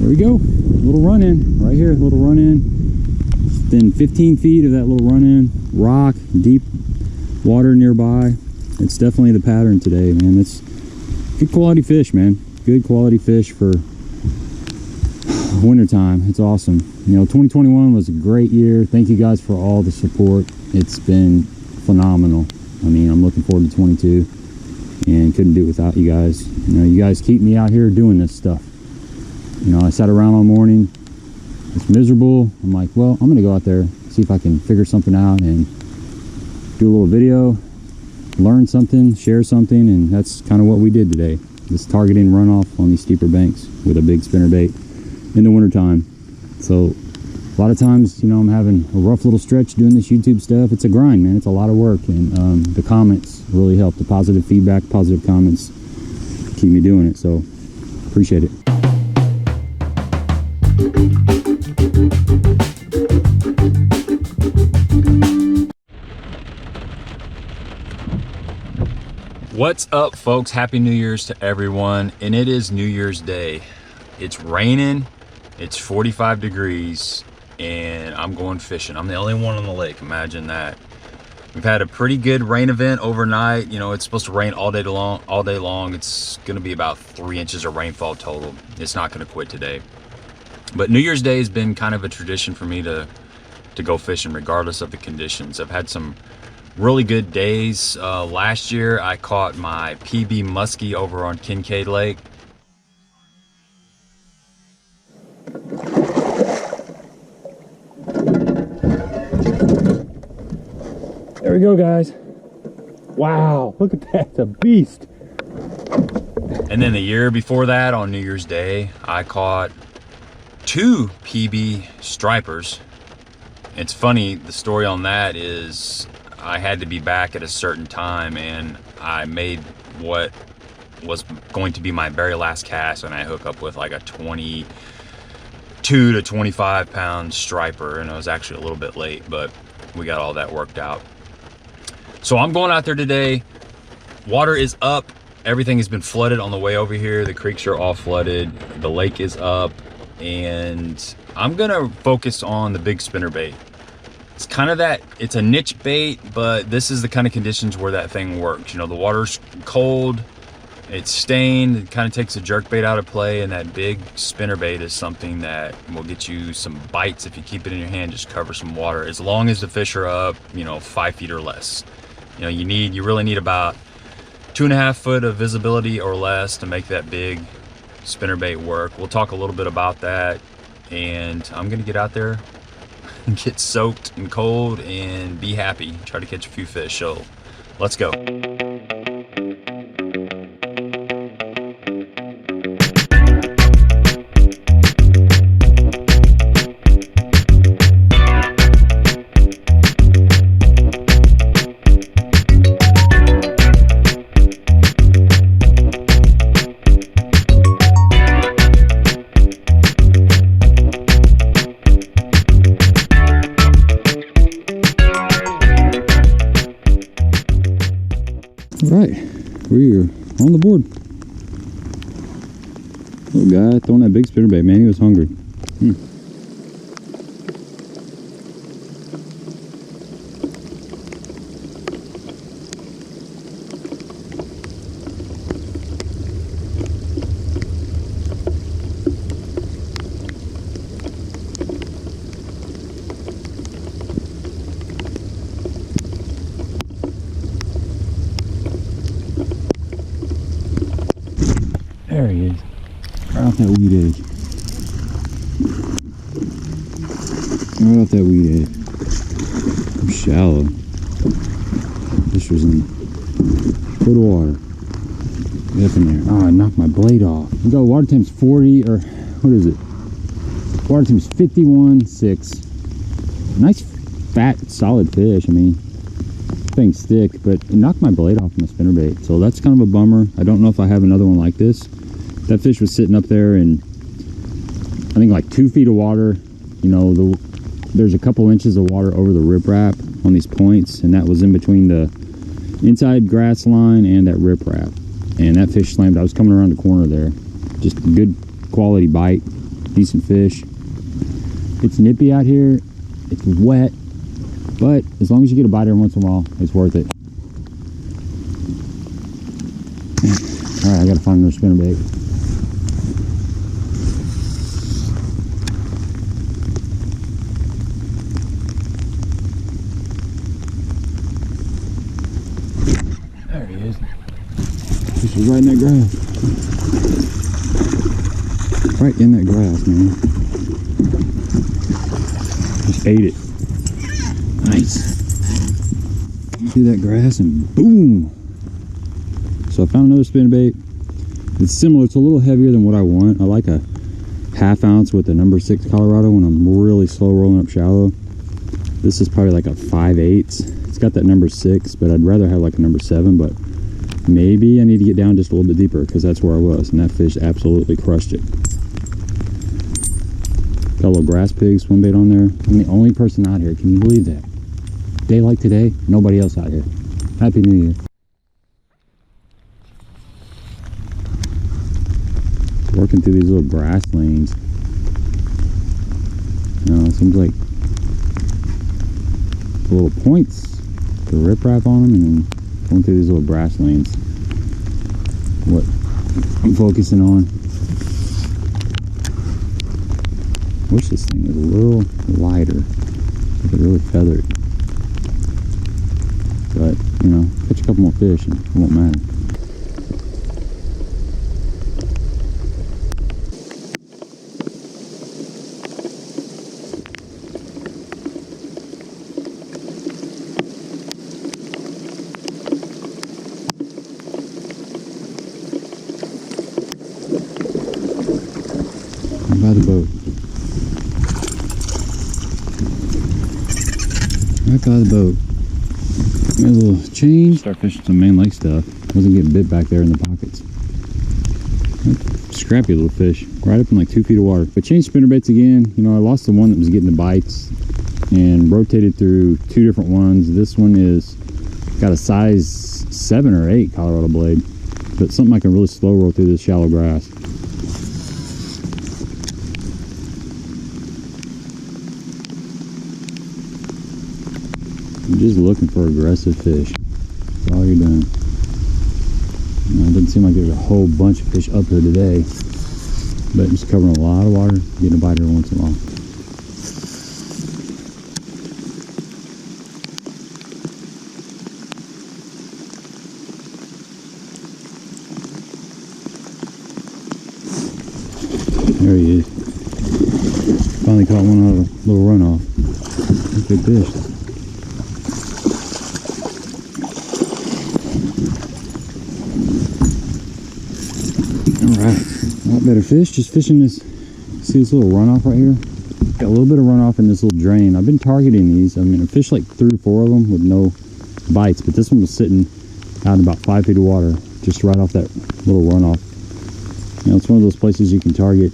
There we go, little run-in right here, little run-in. Then 15 feet of that little run-in, rock, deep water nearby. It's definitely the pattern today, man. It's good quality fish, man. Good quality fish for wintertime. It's awesome. You know, 2021 was a great year. Thank you guys for all the support. It's been phenomenal. I mean, I'm looking forward to 22 and couldn't do it without you guys. You know, you guys keep me out here doing this stuff. You know, I sat around all morning. It's miserable. I'm like, well, I'm gonna go out there, see if I can figure something out and do a little video, learn something, share something, and that's kind of what we did today. Just targeting runoff on these steeper banks with a big spinnerbait in the wintertime. So a lot of times, you know, I'm having a rough little stretch doing this YouTube stuff. It's a grind, man. It's a lot of work, and the comments really help. The positive feedback, positive comments keep me doing it, so appreciate it. What's up, folks? Happy New Year's to everyone. And it is New Year's Day. It's raining, it's 45 degrees, and I'm going fishing. I'm the only one on the lake. Imagine that. We've had a pretty good rain event overnight. You know, it's supposed to rain all day long. It's gonna be about 3 inches of rainfall total. It's not gonna quit today. But New Year's Day has been kind of a tradition for me to go fishing regardless of the conditions. I've had some really good days. Last year I caught my PB muskie over on Kincaid Lake. There we go, guys. Wow, look at that, it's a beast. And then the year before that, on New Year's Day, I caught 2 PB stripers. It's funny, the story on that is I had to be back at a certain time, and I made what was going to be my very last cast, and I hook up with like a 22 to 25 pound striper, and I was actually a little bit late, but we got all that worked out. So I'm going out there today. Water is up. Everything has been flooded on the way over here. The creeks are all flooded. The lake is up, and I'm gonna focus on the big spinnerbait. It's kind of that, it's a niche bait, but this is the kind of conditions where that thing works. You know, the water's cold, it's stained, it kind of takes a jerkbait out of play, and that big spinnerbait is something that will get you some bites if you keep it in your hand, just cover some water. As long as the fish are up, you know, 5 feet or less. You know, you really need about 2.5 foot of visibility or less to make that big spinnerbait work. We'll talk a little bit about that, and I'm gonna get out there and get soaked and cold and be happy, try to catch a few fish. So let's go. Right, we're on the board. Little guy throwing that big spinnerbait, man. He was hungry. There he is, right off that weed edge. Right off that weed edge. I'm shallow. This was in a foot of water. Get up in there. Oh, I knocked my blade off. We got water temp's 40, or what is it? Water temp's 51.6. Nice, fat, solid fish. I mean, thing's thick, but it knocked my blade off my spinnerbait. So that's kind of a bummer. I don't know if I have another one like this. That fish was sitting up there in, I think, like 2 feet of water. You know, there's a couple inches of water over the riprap on these points, and that was in between the inside grass line and that riprap. And that fish slammed. I was coming around the corner there. Just good quality bite. decent fish. It's nippy out here, it's wet, but as long as you get a bite every once in a while, it's worth it. All right, I gotta find another spinnerbait. There he is. This was right in that grass. Right in that grass, man. Just ate it. Nice. Through that grass and boom. So I found another spinnerbait. It's similar. It's a little heavier than what I want. I like a 1/2 ounce with a number 6 Colorado when I'm really slow rolling up shallow. This is probably like a 5/8. It's got that number 6, but I'd rather have like a number 7, but maybe I need to get down just a little bit deeper because that's where I was, and that fish absolutely crushed it. Got a little grass pig swim bait on there. I'm the only person out here. Can you believe that? Day like today, nobody else out here. Happy New Year. Working through these little grass lanes. It seems like the little points, the riprap on them, and then going through these little grass lanes. What I'm focusing on. Wish this thing was a little lighter. I could really feather it. But, you know, catch a couple more fish and it won't matter. I'm by the boat. Right by the boat. Made a little change. Start fishing some main lake stuff. Wasn't getting bit back there in the pockets. Scrappy little fish. Right up in like 2 feet of water. But changed spinnerbaits again. You know, I lost the one that was getting the bites and rotated through 2 different ones. This one is got a size 7 or 8 Colorado blade. But something I can really slow roll through this shallow grass. I'm just looking for aggressive fish. That's all you're doing. You know, it doesn't seem like there's a whole bunch of fish up here today, but just covering a lot of water, getting a bite every once in a while. There he is. Finally caught one out of a little runoff. That's a good fish. Alright, a lot better fish. Just fishing this, see this little runoff right here? Got a little bit of runoff in this little drain. I've been targeting these. I mean, I fished like 3 or 4 of them with no bites, but this one was sitting out in about 5 feet of water, just right off that little runoff. You know, it's one of those places you can target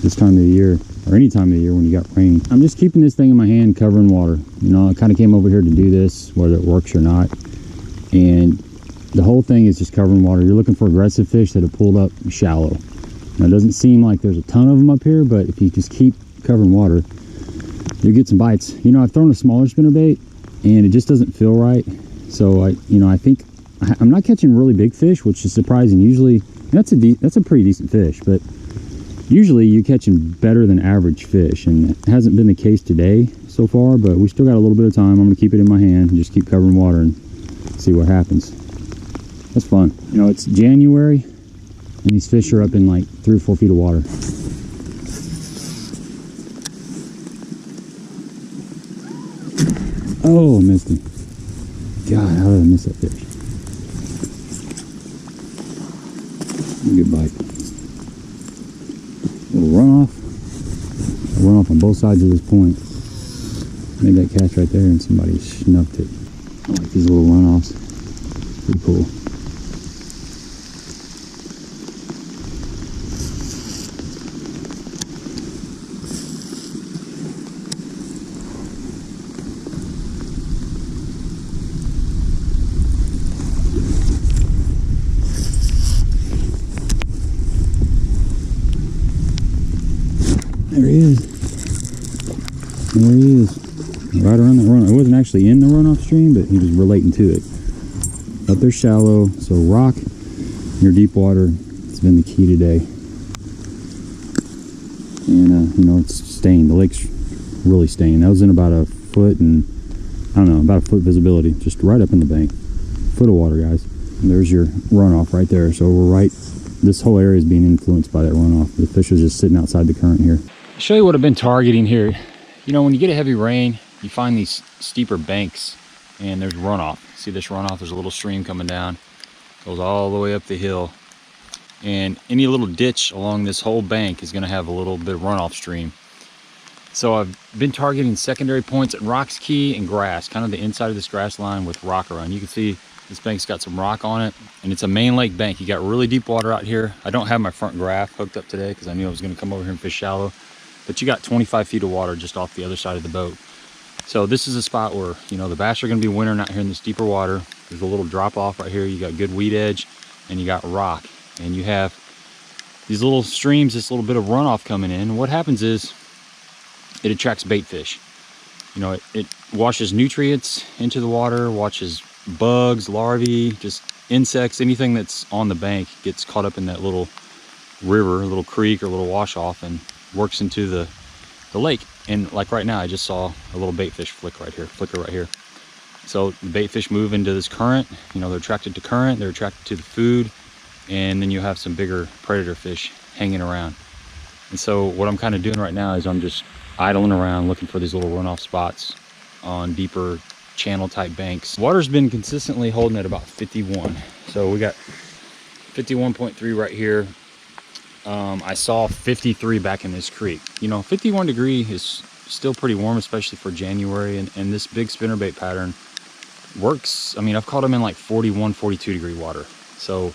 this time of the year, or any time of the year when you got rain. I'm just keeping this thing in my hand, covering water. You know, I kind of came over here to do this, whether it works or not. And the whole thing is just covering water. You're looking for aggressive fish that have pulled up shallow. Now, it doesn't seem like there's a ton of them up here, but if you just keep covering water, you'll get some bites. You know, I've thrown a smaller spinnerbait, and it just doesn't feel right. So, I think I'm not catching really big fish, which is surprising. Usually, that's a pretty decent fish, but usually you're catching better than average fish, and it hasn't been the case today so far, but we still got a little bit of time. I'm going to keep it in my hand and just keep covering water and see what happens. That's fun. You know, it's January and these fish are up in like 3 or 4 feet of water. Oh, I missed him. God, how did I miss that fish? Good bite. A little runoff. I run off on both sides of this point. Made that cast right there and somebody snuffed it. I like these little runoffs. Pretty cool. There he is. There he is. Right around that runoff. It wasn't actually in the runoff stream, but he was relating to it. Up there shallow, so rock near deep water. It's been the key today. And you know, it's stained. The lake's really stained. That was in about a foot and I don't know, about a foot visibility, just right up in the bank. Foot of water, guys. And there's your runoff right there. So we're right. This whole area is being influenced by that runoff. The fish is just sitting outside the current here. I'll show you what I've been targeting here. You know, when you get a heavy rain, you find these steeper banks and there's runoff. See this runoff? There's a little stream coming down, goes all the way up the hill. And any little ditch along this whole bank is going to have a little bit of runoff stream. So I've been targeting secondary points at Rocks Key and grass, kind of the inside of this grass line with rock around. You can see this bank's got some rock on it, and it's a main lake bank. You got really deep water out here. I don't have my front graph hooked up today because I knew I was going to come over here and fish shallow. But you got 25 feet of water just off the other side of the boat. So this is a spot where, you know, the bass are going to be wintering out here in this deeper water. There's a little drop off right here. You got good weed edge, and you got rock. And you have these little streams, this little bit of runoff coming in. And what happens is it attracts bait fish. You know, it washes nutrients into the water, washes bugs, larvae, just insects, anything that's on the bank gets caught up in that little river, a little creek or a little wash off and works into the lake. And like right now, I just saw a little bait fish flicker right here. So the bait fish move into this current. You know, they're attracted to current, they're attracted to the food. And then you have some bigger predator fish hanging around. And so what I'm kind of doing right now is I'm just idling around looking for these little runoff spots on deeper channel type banks. Water's been consistently holding at about 51. So we got 51.3 right here. I saw 53 back in this creek. You know, 51 degree is still pretty warm, especially for January. And this big spinnerbait pattern works. I mean, I've caught them in like 41, 42 degree water. So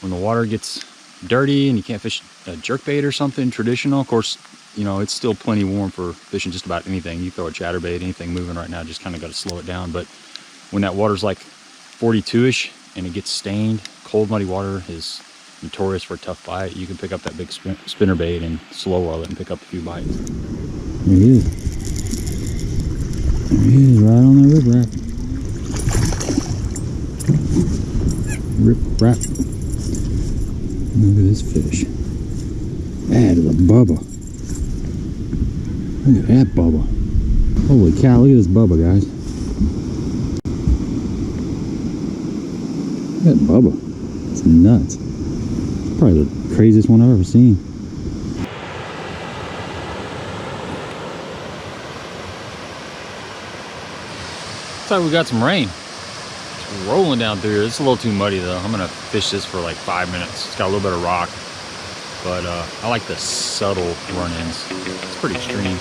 when the water gets dirty and you can't fish a jerkbait or something traditional, of course, you know, it's still plenty warm for fishing just about anything. You throw a chatterbait, anything moving right now, just kind of got to slow it down. But when that water's like 42-ish and it gets stained, cold muddy water is notorious for a tough bite. You can pick up that big spinnerbait and slow roll it and pick up a few bites. There he is. There he is, right on that riprap. Look at this fish. That is a bubba. Look at that bubba. Holy cow, look at this bubba, guys. Look at that bubba. It's nuts. It's probably the craziest one I've ever seen. Looks like we got some rain. It's rolling down through here. It's a little too muddy though. I'm gonna fish this for like 5 minutes. It's got a little bit of rock, but I like the subtle run-ins. It's pretty extreme.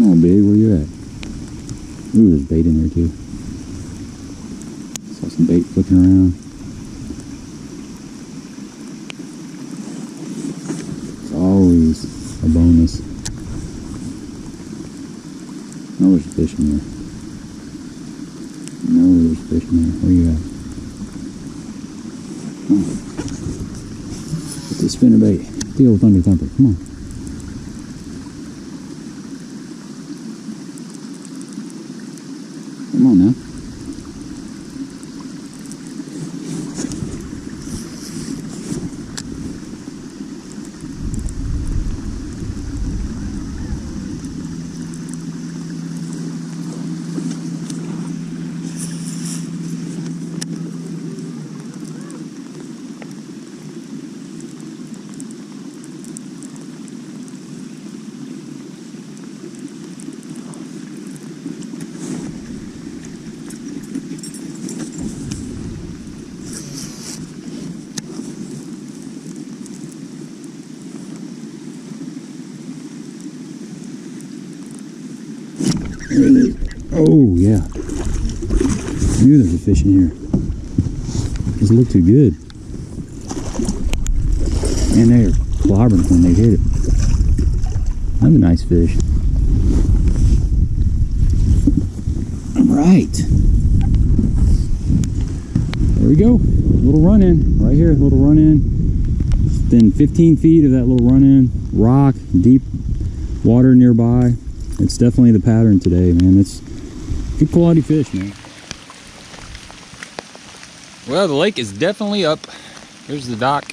Come on, big, where you at? Ooh, there's bait in there too. Saw some bait flicking around. It's always a bonus. No, there's fish in there. No, there's fish in there. Where you at? Come on. Get this spinnerbait. The old thunder thumper. Come on. Come on now. Oh, yeah. I knew there was a fish in here. Doesn't look too good. And they're clobbering when they hit it. Another nice fish. Alright. There we go. Little run in. Right here, little run in. Then 15 feet of that little run in. Rock, deep water nearby. It's definitely the pattern today, man. It's good quality fish, man. Well, the lake is definitely up. Here's the dock.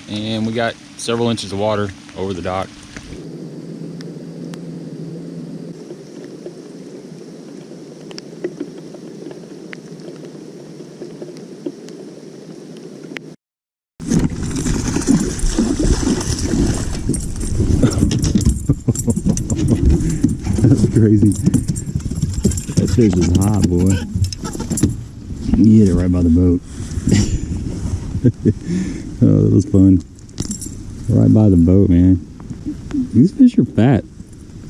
And we got several inches of water over the dock. That's crazy. That fish is hot, boy. You hit it right by the boat. Oh, that was fun. Right by the boat, man. These fish are fat.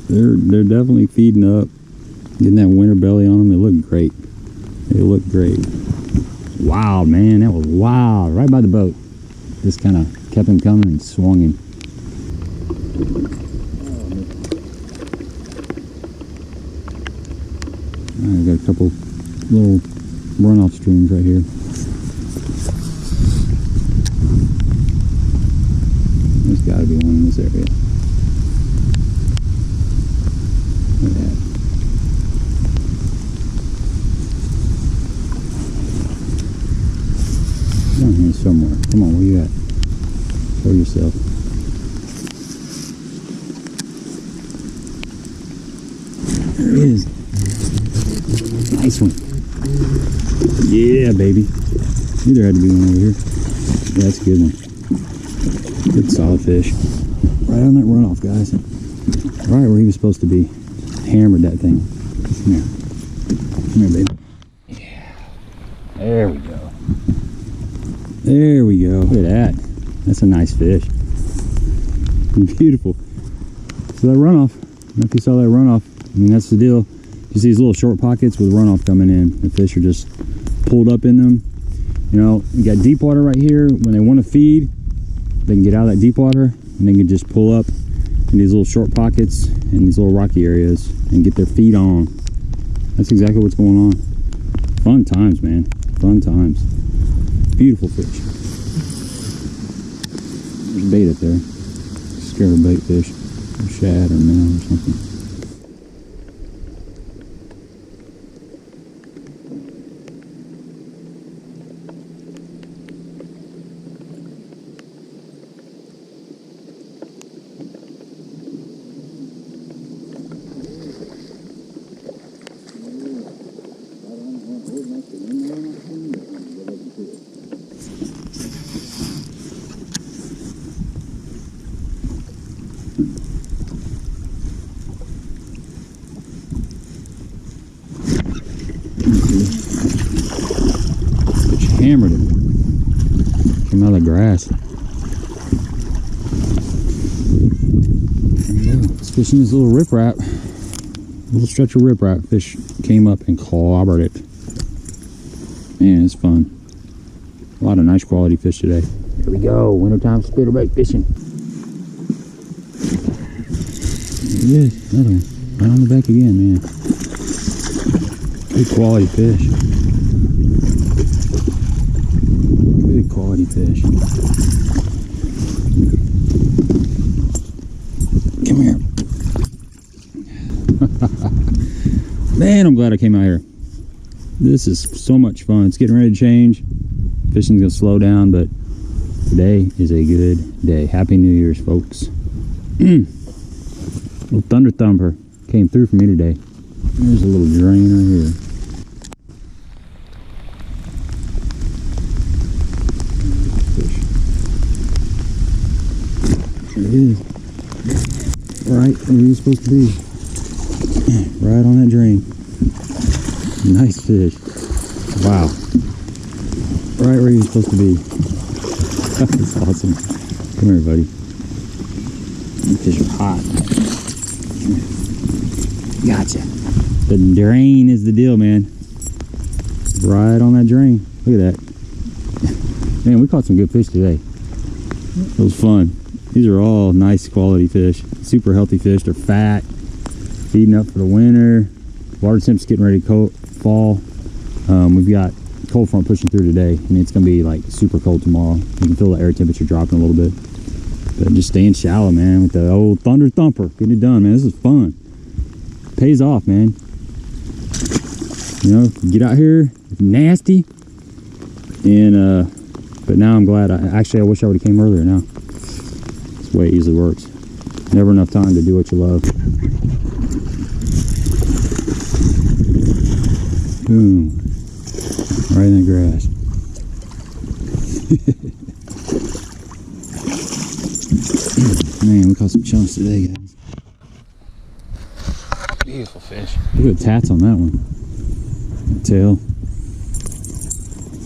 They're definitely feeding up. Getting that winter belly on them. They look great. They look great. Wild, man. That was wild. Right by the boat. Just kind of kept him coming and swung him. I've got a couple little runoff streams right here. There's got to be one in this area. Look at that. Down here somewhere. Come on, where you at? Show yourself. There it is. Nice one. Yeah, baby. Knew there had to be one over here. Yeah, that's a good one. Good solid fish. Right on that runoff, guys. Right where he was supposed to be. Hammered that thing. Come here. Come here, baby. Yeah. There we go. There we go. Look at that. That's a nice fish. Beautiful. So that runoff, I don't know if you saw that runoff. I mean, that's the deal. You see these little short pockets with runoff coming in. The fish are just pulled up in them. You know, you got deep water right here. When they want to feed, they can get out of that deep water and they can just pull up in these little short pockets and these little rocky areas and get their feet on. That's exactly what's going on. Fun times, man. Fun times. Beautiful fish. There's bait up there. Scare a bait fish. Or shad or minnow or something. Hammered him. Came out of the grass. There you go. It's fishing this little riprap. Little stretch of riprap. Fish came up and clobbered it. Man, it's fun. A lot of nice quality fish today. Here we go. Wintertime spinnerbait fishing. There it is. Another one. Right on the bank again, man. Good quality fish. Good quality fish. Come here. Man, I'm glad I came out here. This is so much fun. It's getting ready to change. Fishing's gonna slow down, but today is a good day. Happy New Year's, folks. Little thunder thumper came through for me today. There's a little drain right here. There it is. Right where you're supposed to be. Right on that drain. Nice fish. Wow. Right where you're supposed to be. That's awesome. Come here, buddy. These fish are hot. Come here. Gotcha. The drain is the deal, man. Right on that drain. Look at that. Man, we caught some good fish today. It was fun. These are all nice quality fish. Super healthy fish. They're fat. Feeding up for the winter. Water temp's getting ready to fall. We've got cold front pushing through today. I mean, it's going to be like super cold tomorrow. You can feel the air temperature dropping a little bit. But just staying shallow, man, with the old Thunder Thumper. Getting it done, man. This is fun. Pays off, man. You know, get out here, nasty. And, but now I'm glad. I wish I would have came earlier now. That's the way it usually works. Never enough time to do what you love. Boom. Right in the grass. Man, we caught some chunks today, guys. Beautiful fish. Look at the tats on that one. Tail.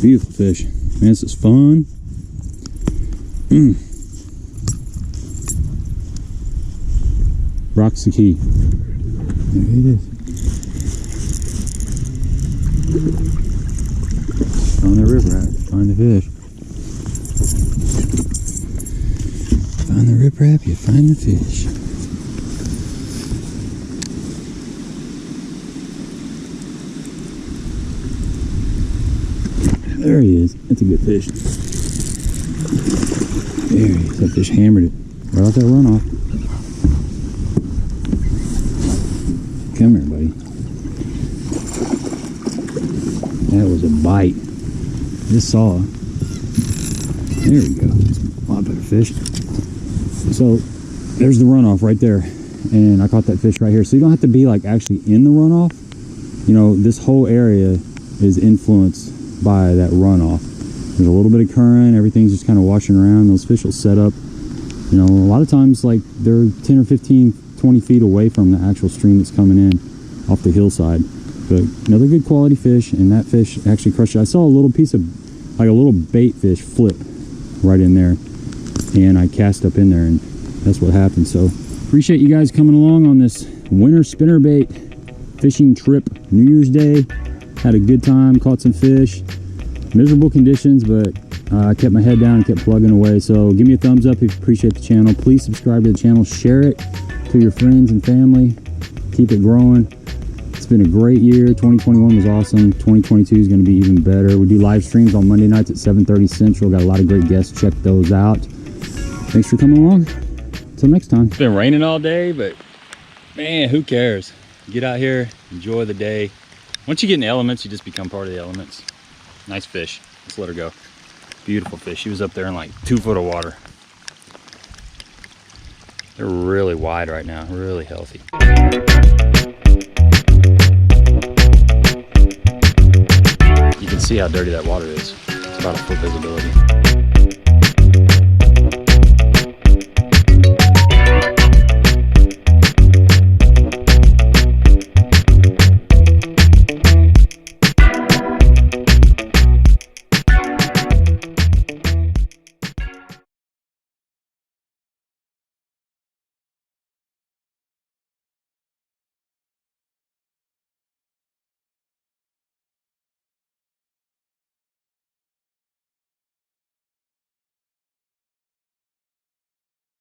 Beautiful fish. Man, this is fun. Rock's the key. There it is. On the riprap, find the fish. Find the riprap, you find the fish. There he is. That's a good fish. There he is. That fish hammered it. Right off that runoff. Come here, buddy. That was a bite. This saw. There we go. A lot better fish. So there's the runoff right there. And I caught that fish right here. So you don't have to be like actually in the runoff. You know, this whole area is influenced by that runoff. There's a little bit of current, everything's just kind of washing around. Those fish will set up, you know, a lot of times like they're 10 or 15, 20 feet away from the actual stream that's coming in off the hillside. But another good quality fish, and that fish actually crushed it. I saw a little piece of, like a little bait fish flip right in there, and I cast up in there, and that's what happened. So appreciate you guys coming along on this winter spinnerbait fishing trip. New Year's Day. Had a good time, caught some fish. Miserable conditions, but I kept my head down and kept plugging away. So give me a thumbs up if you appreciate the channel. Please subscribe to the channel. Share it to your friends and family. Keep it growing. It's been a great year. 2021 was awesome. 2022 is going to be even better. We do live streams on Monday nights at 7:30 Central. Got a lot of great guests. Check those out. Thanks for coming along. Until next time. It's been raining all day, but man, who cares? Get out here, enjoy the day. Once you get in the elements, you just become part of the elements. Nice fish. Let's let her go. Beautiful fish. She was up there in like 2 foot of water. They're really wide right now, really healthy. You can see how dirty that water is. It's about a foot visibility.